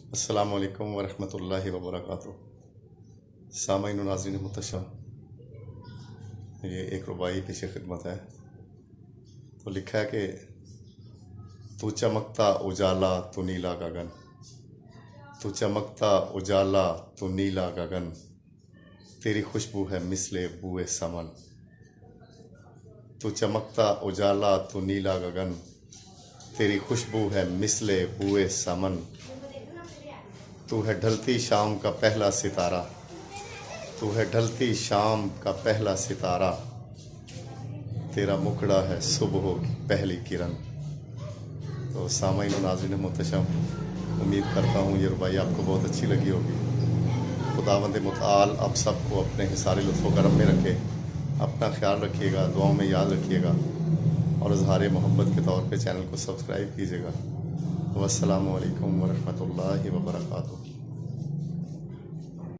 अस्सलामु अलैकुम वरहमतुल्लाहि वबरकातुहू। सामईन व नाज़रीन मुहतरम, ये एक रुबाई पेश खिदमत है। तो लिखा है कि तू चमकता उजाला तू नीला गगन, तू चमकता उजाला तू नीला गगन, तेरी खुशबू है मिसले बुए समन। तू चमकता उजाला तू नीला गगन, तेरी खुशबू है मिसले बुए समन। तू है ढलती शाम का पहला सितारा, तू है ढलती शाम का पहला सितारा, तेरा मुखड़ा है सुबह की पहली किरण। तो सामईन व नाज़रीन मुहतरम, उम्मीद करता हूँ ये रुबाई आपको बहुत अच्छी लगी होगी। खुदावंद मुताल आप सबको अपने हिसारे लुत्फ़ करम में रखे। अपना ख्याल रखिएगा, दुआओं में याद रखिएगा और इज़हार मोहब्बत के तौर पे चैनल को सब्सक्राइब कीजिएगा। वस्सलामु अलैकुम वरहमतुल्लाहि वबरकातुहू।